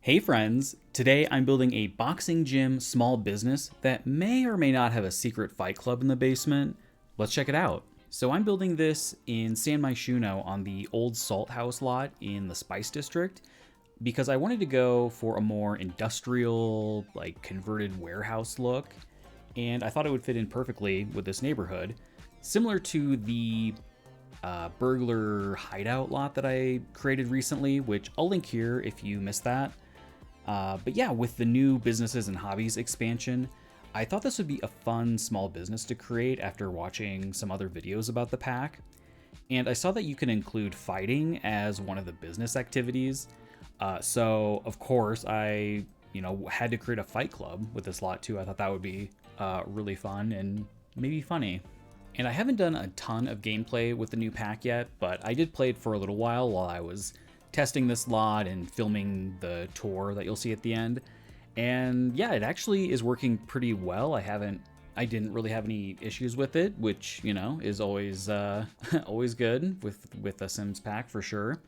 Hey friends, today I'm building a boxing gym small business that may or may not have a secret fight club in the basement. Let's check it out. So I'm building this in San Myshuno on the old Salt House lot in the Spice District because I wanted to go for a more industrial, like converted warehouse look, and I thought it would fit in perfectly with this neighborhood, similar to the burglar hideout lot that I created recently, which I'll link here if you missed that. But yeah, with the new businesses and hobbies expansion, I thought this would be a fun small business to create after watching some other videos about the pack. And I saw that you can include fighting as one of the business activities. So of course I, had to create a fight club with this lot too. I thought that would be really fun and maybe funny. And I haven't done a ton of gameplay with the new pack yet, but I did play it for a little while I was testing this lot and filming the tour that you'll see at the end. And yeah, it actually is working pretty well. I didn't really have any issues with it, which, is always always good with a Sims pack for sure.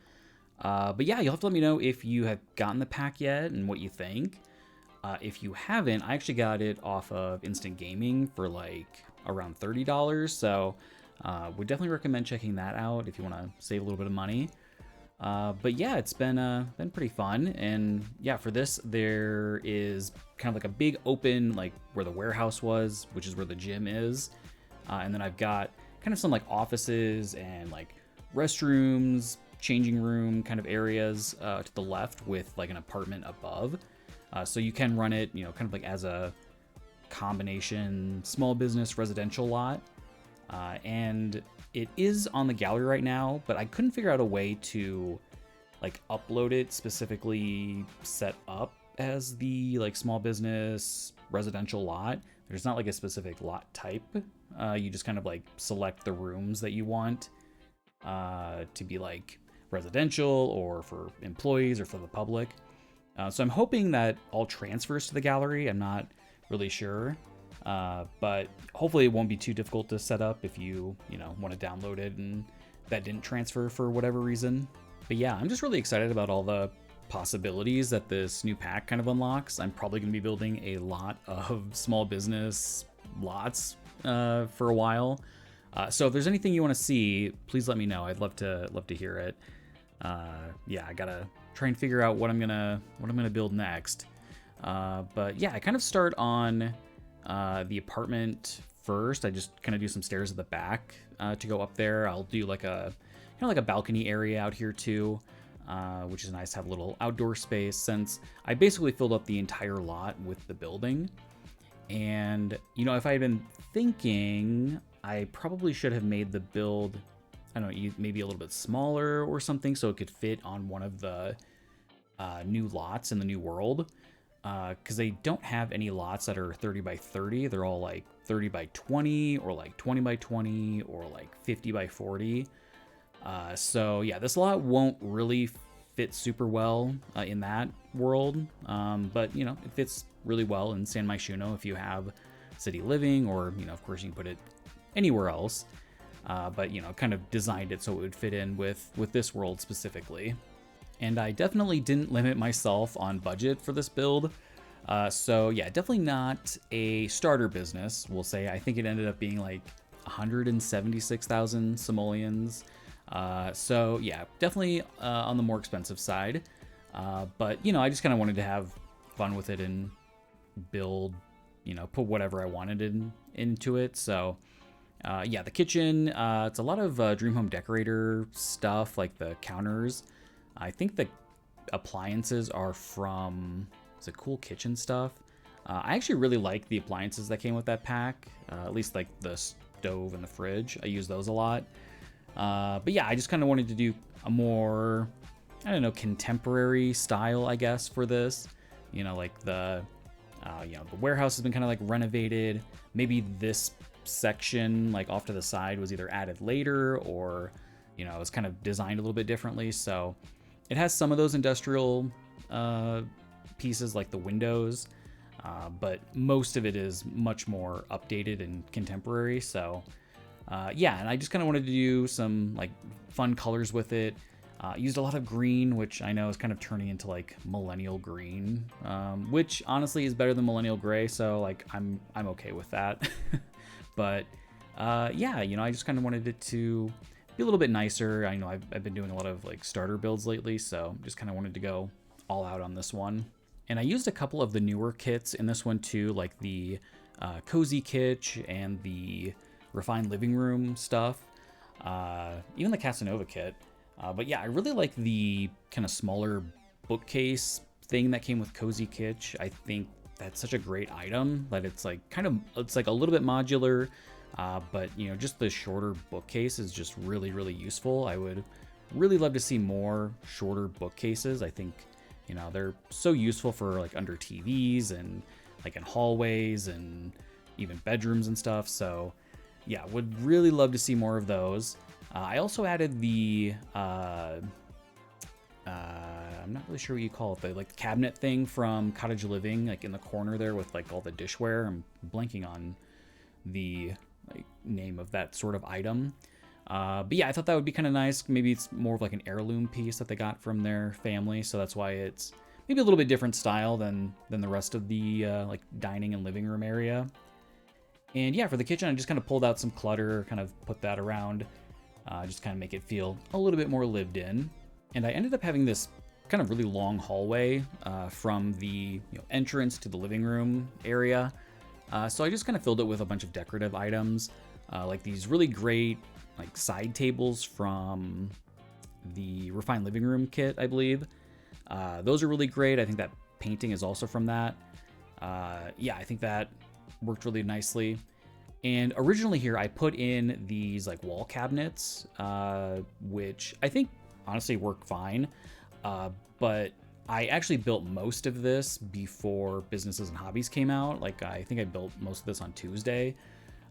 But yeah, you'll have to let me know if you have gotten the pack yet and what you think. If you haven't, I actually got it off of Instant Gaming for like around $30, so would definitely recommend checking that out if you want to save a little bit of money. But yeah, it's been pretty fun, and yeah, for this there is kind of like a big open, like where the warehouse was, which is where the gym is, and then I've got kind of some like offices and like restrooms, changing room kind of areas to the left with like an apartment above, so you can run it, kind of like as a combination small business residential lot. And it is on the gallery right now, but I couldn't figure out a way to like upload it specifically set up as the like small business residential lot. There's not like a specific lot type. You just kind of like select the rooms that you want to be like residential or for employees or for the public. So I'm hoping that all transfers to the gallery. I'm not really sure. But hopefully it won't be too difficult to set up if you want to download it and that didn't transfer for whatever reason. But yeah, I'm just really excited about all the possibilities that this new pack kind of unlocks. I'm probably going to be building a lot of small business lots for a while. So if there's anything you want to see, please let me know. I'd love to hear it. Yeah, I gotta try and figure out what I'm gonna build next. But yeah, I kind of start on the apartment first. I just kind of do some stairs at the back to go up there. I'll do like a kind of like a balcony area out here too, which is nice to have a little outdoor space since I basically filled up the entire lot with the building. And if I had been thinking, I probably should have made the build, I don't know, maybe a little bit smaller or something so it could fit on one of the new lots in the new world. Because they don't have any lots that are 30 by 30. They're all like 30 by 20 or like 20 by 20 or like 50 by 40. So yeah, this lot won't really fit super well in that world. But it fits really well in San Myshuno if you have city living, or of course you can put it anywhere else. But kind of designed it so it would fit in with this world specifically. And I definitely didn't limit myself on budget for this build. So yeah, definitely not a starter business, we'll say. I think it ended up being like 176,000 simoleons. So yeah, definitely on the more expensive side. But I just kind of wanted to have fun with it and build, put whatever I wanted into it. So yeah, the kitchen, it's a lot of Dream Home Decorator stuff, like the counters. I think the appliances are from, is it Cool Kitchen stuff? I actually really like the appliances that came with that pack, at least like the stove and the fridge. I use those a lot. But yeah, I just kind of wanted to do a more, I don't know, contemporary style, I guess, for this. Like the warehouse has been kind of like renovated. Maybe this section, like off to the side, was either added later or, it was kind of designed a little bit differently. So it has some of those industrial pieces like the windows, but most of it is much more updated and contemporary. So yeah, and I just kind of wanted to do some like fun colors with it. Used a lot of green, which I know is kind of turning into like millennial green, which honestly is better than millennial gray. So like I'm okay with that. But yeah, you know, I just kind of wanted it to be a little bit nicer. I know I've been doing a lot of like starter builds lately, so just kind of wanted to go all out on this one. And I used a couple of the newer kits in this one too, like the cozy kitsch and the refined living room stuff, even the Casanova kit. But yeah, I really like the kind of smaller bookcase thing that came with Cozy Kitsch. I think that's such a great item that it's like it's like a little bit modular, but you know, just the shorter bookcase is just really, really useful. I would really love to see more shorter bookcases. I think, you know, they're so useful for like under TVs and like in hallways and even bedrooms and stuff. So yeah, would really love to see more of those. I also added the, I'm not really sure what you call it, the like cabinet thing from Cottage Living, like in the corner there with like all the dishware. I'm blanking on the like name of that sort of item. But yeah, I thought that would be kind of nice. Maybe it's more of like an heirloom piece that they got from their family. So that's why it's maybe a little bit different style than the rest of the like dining and living room area. And yeah, for the kitchen, I just kind of pulled out some clutter, kind of put that around. Just kind of make it feel a little bit more lived in. And I ended up having this kind of really long hallway from the entrance to the living room area. So I just kind of filled it with a bunch of decorative items, like these really great like side tables from the Refined Living Room kit, I believe. Those are really great. I think that painting is also from that. Yeah, I think that worked really nicely. And originally here, I put in these like wall cabinets, which I think honestly work fine. But I actually built most of this before Businesses and Hobbies came out. Like I think I built most of this on Tuesday.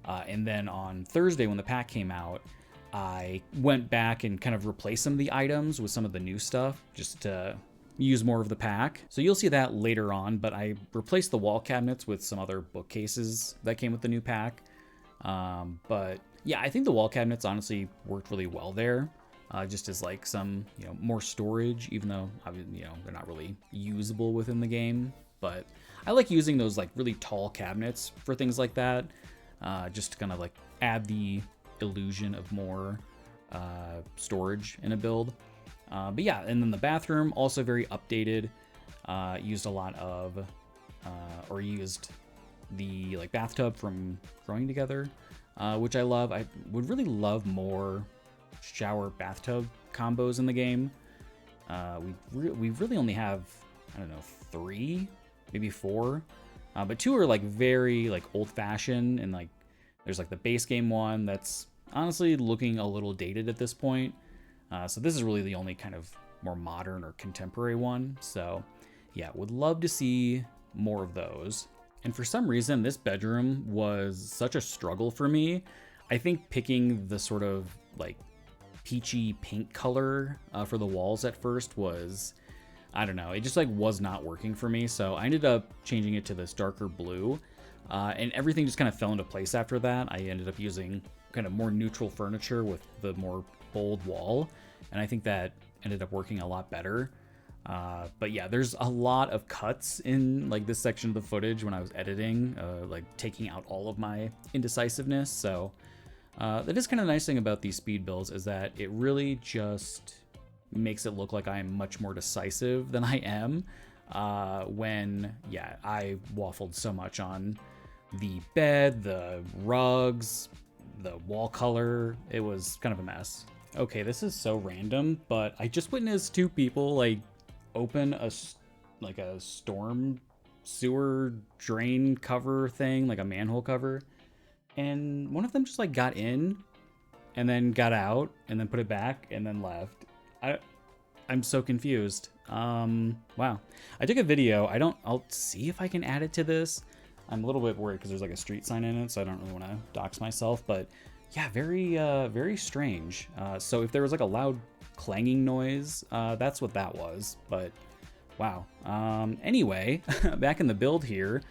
And then on Thursday when the pack came out, I went back and kind of replaced some of the items with some of the new stuff just to use more of the pack. So you'll see that later on, but I replaced the wall cabinets with some other bookcases that came with the new pack. But yeah, I think the wall cabinets honestly worked really well there, just as like some, more storage, even though, they're not really usable within the game. But I like using those like really tall cabinets for things like that, just to kind of like add the illusion of more storage in a build. But yeah, and then the bathroom, also very updated, used a lot of, or used the like bathtub from Growing Together, which I love. I would really love more shower bathtub combos in the game. We really only have, I don't know, 3, maybe 4, but 2 are like very like old fashioned, and like there's like the base game one that's honestly looking a little dated at this point. So this is really the only kind of more modern or contemporary one. So yeah, would love to see more of those. And for some reason, this bedroom was such a struggle for me. I think picking the sort of like peachy pink color for the walls at first was, I don't know, it just like was not working for me. So I ended up changing it to this darker blue, and everything just kind of fell into place after that. I ended up using kind of more neutral furniture with the more bold wall, and I think that ended up working a lot better. But yeah, there's a lot of cuts in like this section of the footage when I was editing, like taking out all of my indecisiveness. So that is kind of the nice thing about these speed builds, is that it really just makes it look like I am much more decisive than I am, when, yeah, I waffled so much on the bed, the rugs, the wall color. It was kind of a mess. Okay, this is so random, but I just witnessed 2 people like open a storm sewer drain cover thing, like a manhole cover, and one of them just like got in and then got out and then put it back and then left. I'm so confused. Wow. I took a video. I'll see if I can add it to this. I'm a little bit worried because there's like a street sign in it, so I don't really want to dox myself, but yeah, very strange. So if there was like a loud clanging noise, that's what that was. But wow. Anyway, back in the build here,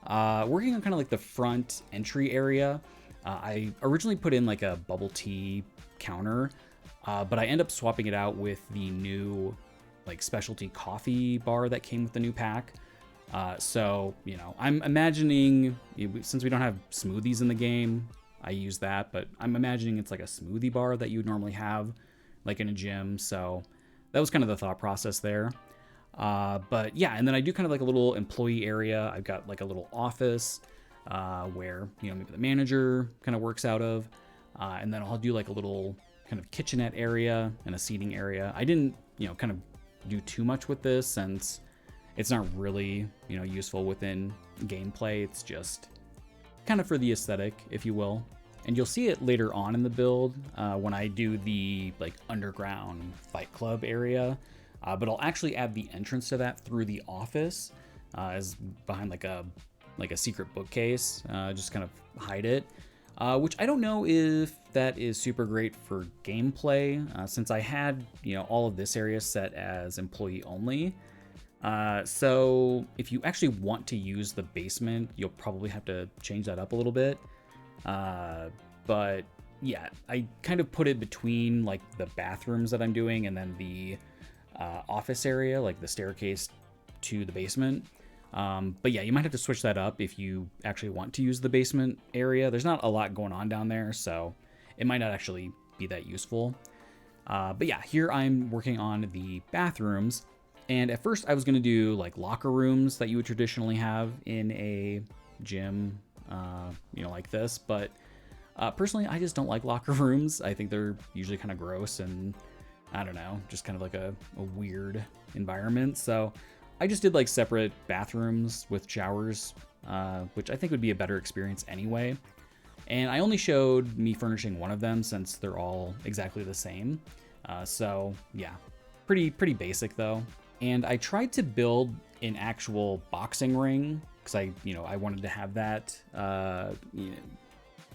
working on kind of like the front entry area. I originally put in like a bubble tea counter, But I end up swapping it out with the new like specialty coffee bar that came with the new pack. So, you know, I'm imagining, since we don't have smoothies in the game, I use that, but I'm imagining it's like a smoothie bar that you would normally have like in a gym. So that was kind of the thought process there. But yeah, and then I do kind of like a little employee area. I've got like a little office where, you know, maybe the manager kind of works out of. And then I'll do like a little kind of kitchenette area and a seating area. I didn't, you know, kind of do too much with this since it's not really, you know, useful within gameplay. It's just kind of for the aesthetic, if you will. And you'll see it later on in the build when I do the like underground fight club area. But I'll actually add the entrance to that through the office as behind like a secret bookcase, just kind of hide it. Which I don't know if that is super great for gameplay, since I had, you know, all of this area set as employee only. So if you actually want to use the basement, you'll probably have to change that up a little bit. But yeah, I kind of put it between like the bathrooms that I'm doing and then the office area, like the staircase to the basement. But yeah, you might have to switch that up if you actually want to use the basement area. There's not a lot going on down there, so it might not actually be that useful. But yeah, here I'm working on the bathrooms. And at first I was going to do like locker rooms that you would traditionally have in a gym, you know, like this. But personally, I just don't like locker rooms. I think they're usually kind of gross and I don't know, just kind of like a weird environment. So I just did like separate bathrooms with showers, which I think would be a better experience anyway. And I only showed me furnishing one of them since they're all exactly the same. So yeah, pretty basic though. And I tried to build an actual boxing ring because I wanted to have that, you know,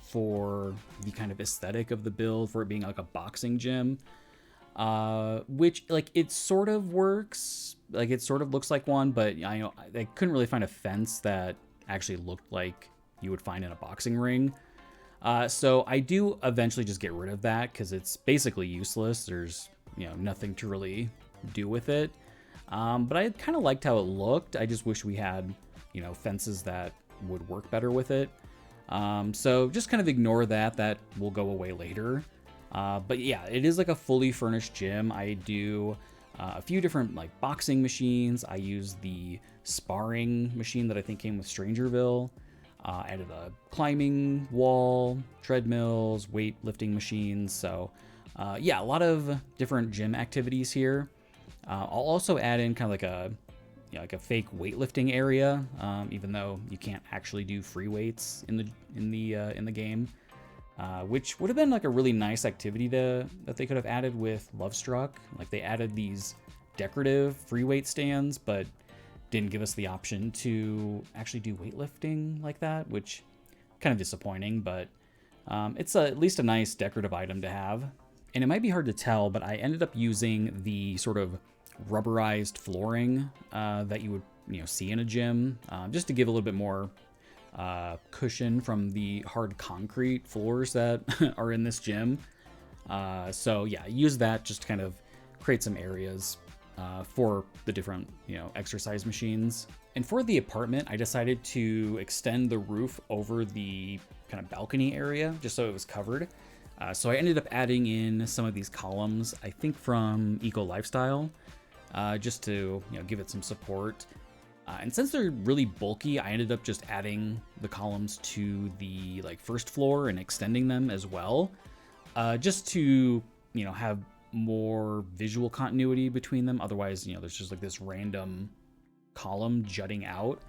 for the kind of aesthetic of the build, for it being like a boxing gym. Which like it sort of works, like it sort of looks like one, but I couldn't really find a fence that actually looked like you would find in a boxing ring. So I do eventually just get rid of that because it's basically useless. There's, you know, nothing to really do with it. But I kind of liked how it looked. I just wish we had, you know, fences that would work better with it. So just kind of ignore that. That will go away later. But yeah, it is like a fully furnished gym. I do a few different like boxing machines. I use the sparring machine that I think came with Strangerville. Added a climbing wall, treadmills, weightlifting machines. So yeah, a lot of different gym activities here. I'll also add in kind of like a, you know, like a fake weightlifting area, even though you can't actually do free weights in the game. Which would have been like a really nice activity that they could have added with Lovestruck. Like they added these decorative free weight stands, but didn't give us the option to actually do weightlifting like that, which kind of disappointing, but it's at least a nice decorative item to have. And it might be hard to tell, but I ended up using the sort of rubberized flooring that you would, you know, see in a gym, just to give a little bit more cushion from the hard concrete floors that are in this gym. So yeah, use that just to kind of create some areas for the different, you know, exercise machines. And for the apartment, I decided to extend the roof over the kind of balcony area just so it was covered. So I ended up adding in some of these columns, I think from Eco Lifestyle, just to, you know, give it some support. And since they're really bulky, I ended up just adding the columns to the like first floor and extending them as well, just to, you know, have more visual continuity between them. Otherwise, you know, there's just like this random column jutting out.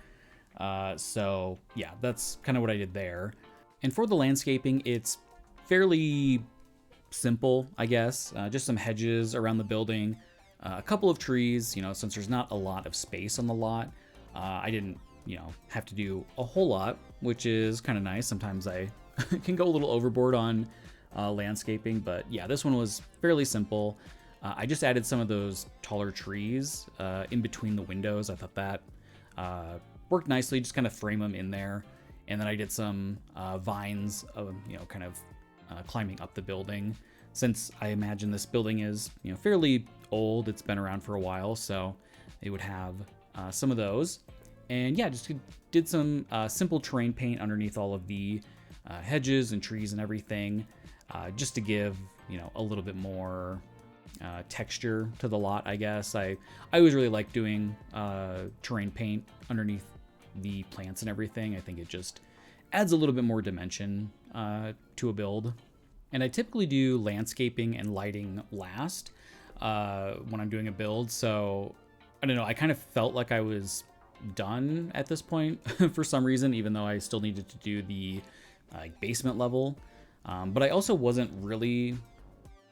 So yeah, that's kind of what I did there. And for the landscaping, it's fairly simple, I guess. Just some hedges around the building, a couple of trees, you know, since there's not a lot of space on the lot. I didn't, you know, have to do a whole lot, which is kind of nice. Sometimes I can go a little overboard on landscaping, but yeah, this one was fairly simple. I just added some of those taller trees in between the windows. I thought that worked nicely, just kind of frame them in there. And then I did some vines, you know, kind of climbing up the building since I imagine this building is, fairly old, it's been around for a while, so they would have some of those. And yeah, just did some simple terrain paint underneath all of the hedges and trees and everything, just to give, a little bit more texture to the lot, I guess. I always really like doing terrain paint underneath the plants and everything. I think it just adds a little bit more dimension to a build. And I typically do landscaping and lighting last when I'm doing a build. So I don't know, I kind of felt like I was done at this point for some reason, even though I still needed to do the basement level. But I also wasn't really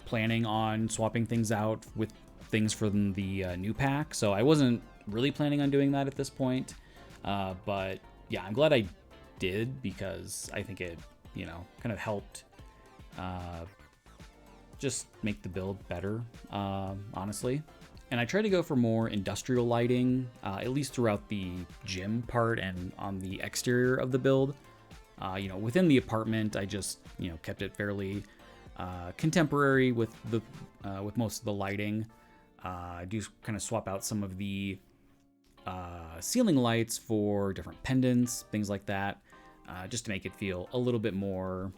planning on swapping things out with things from the new pack, so I wasn't really planning on doing that at this point. But yeah, I'm glad I did, because I think it, kind of helped just make the build better, honestly. And I try to go for more industrial lighting, at least throughout the gym part and on the exterior of the build. Within the apartment, I just, kept it fairly contemporary with most of the lighting. I do kind of swap out some of the ceiling lights for different pendants, things like that, just to make it feel a little bit more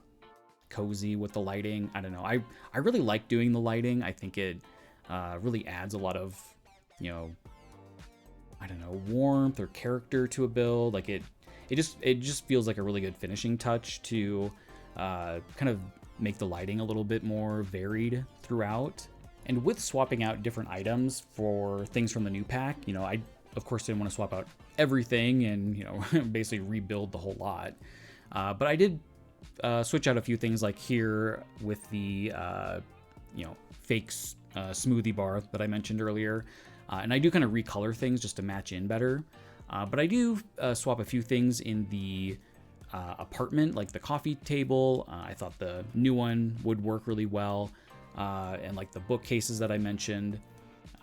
cozy with the lighting. I don't know. I really like doing the lighting. I think it really adds a lot of, warmth or character to a build. Like it just feels like a really good finishing touch to kind of make the lighting a little bit more varied throughout. And with swapping out different items for things from the new pack, I of course didn't want to swap out everything and, basically rebuild the whole lot. But I did switch out a few things, like here with the, fake smoothie bar that I mentioned earlier. And I do kind of recolor things just to match in better. But I do swap a few things in the apartment, like the coffee table. I thought the new one would work really well. And like the bookcases that I mentioned.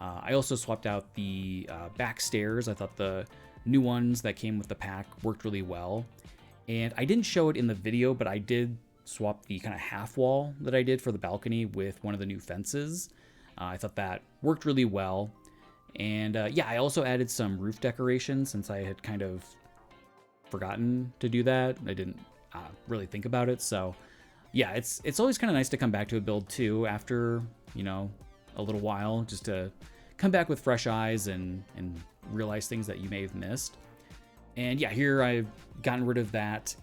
I also swapped out the back stairs. I thought the new ones that came with the pack worked really well. And I didn't show it in the video, but I did swap the kind of half wall that I did for the balcony with one of the new fences. I thought that worked really well. And yeah, I also added some roof decoration since I had kind of forgotten to do that. I didn't really think about it. So yeah, it's always kind of nice to come back to a build too after, a little while, just to come back with fresh eyes and realize things that you may have missed. And yeah, here I've gotten rid of that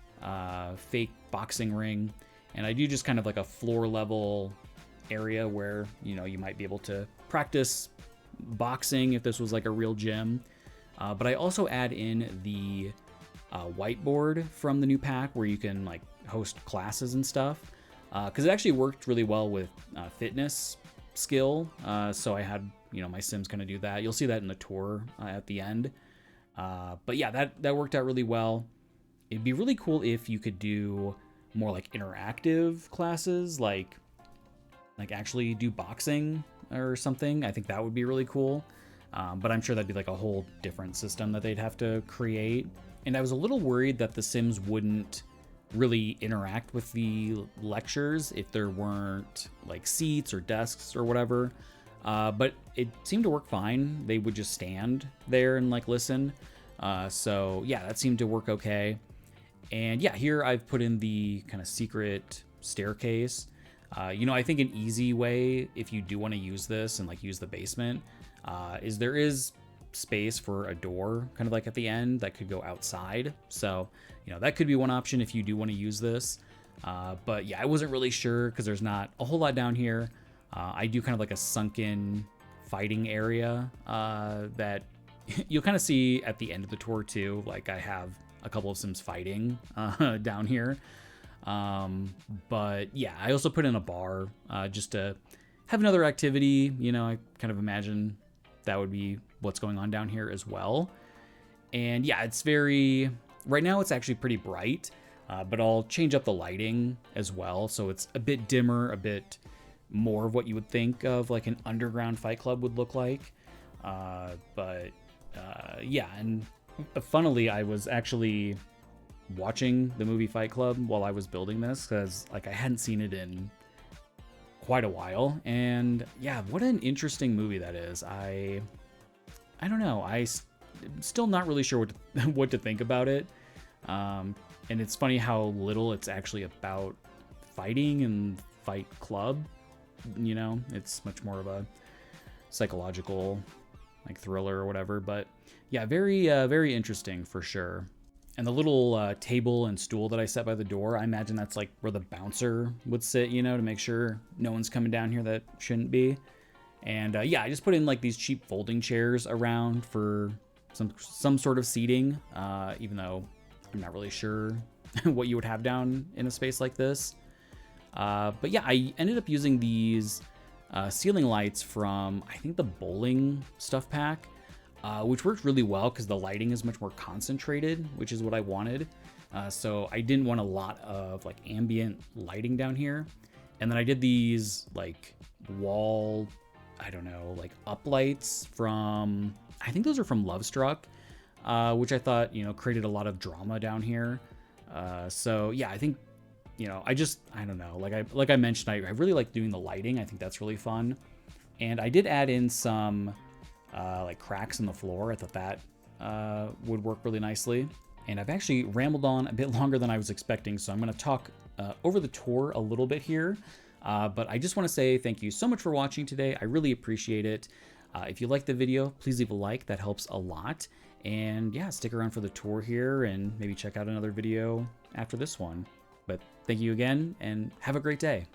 fake boxing ring, and I do just kind of like a floor level area where, you might be able to practice boxing if this was like a real gym. But I also add in the whiteboard from the new pack where you can like host classes and stuff, because it actually worked really well with fitness skill. So I had, my Sims kind of do that. You'll see that in the tour at the end. But yeah, that worked out really well. It'd be really cool if you could do more like interactive classes, like actually do boxing or something. I think that would be really cool. But I'm sure that'd be like a whole different system that they'd have to create. And I was a little worried that the Sims wouldn't really interact with the lectures if there weren't like seats or desks or whatever. But it seemed to work fine. They would just stand there and like listen. So yeah, that seemed to work okay. And yeah, here I've put in the kind of secret staircase. I think an easy way, if you do want to use this and like use the basement, is there is space for a door kind of like at the end that could go outside. So, that could be one option if you do want to use this. But yeah, I wasn't really sure because there's not a whole lot down here. I do kind of like a sunken fighting area that you'll kind of see at the end of the tour too. Like I have a couple of Sims fighting down here. But yeah, I also put in a bar just to have another activity. I kind of imagine that would be what's going on down here as well. And yeah, right now it's actually pretty bright, but I'll change up the lighting as well. So it's a bit dimmer, a bit more of what you would think of like an underground fight club would look like. Yeah, and funnily, I was actually watching the movie Fight Club while I was building this because like I hadn't seen it in quite a while. And yeah, what an interesting movie that is. I don't know. Still not really sure what to think about it. And it's funny how little it's actually about fighting and Fight Club. You know, it's much more of a psychological like thriller or whatever. But yeah, very interesting for sure. And the little table and stool that I set by the door, I imagine that's like where the bouncer would sit, you know, to make sure no one's coming down here that shouldn't be. And yeah, I just put in like these cheap folding chairs around for some sort of seating, even though I'm not really sure what you would have down in a space like this. But yeah, I ended up using these ceiling lights from, I think, the bowling stuff pack, which worked really well because the lighting is much more concentrated, which is what I wanted. So I didn't want a lot of like ambient lighting down here. And then I did these like wall, I don't know, like uplights from, I think those are from Love Struck, which I thought, you know, created a lot of drama down here. So yeah, I think, you know, I don't know, like I mentioned, I really like doing the lighting. I think that's really fun. And I did add in some like cracks in the floor. I thought that would work really nicely. And I've actually rambled on a bit longer than I was expecting, so I'm going to talk over the tour a little bit here. But I just want to say thank you so much for watching today. I really appreciate it. If you liked the video, please leave a like. That helps a lot. And yeah, stick around for the tour here and maybe check out another video after this one. But thank you again and have a great day.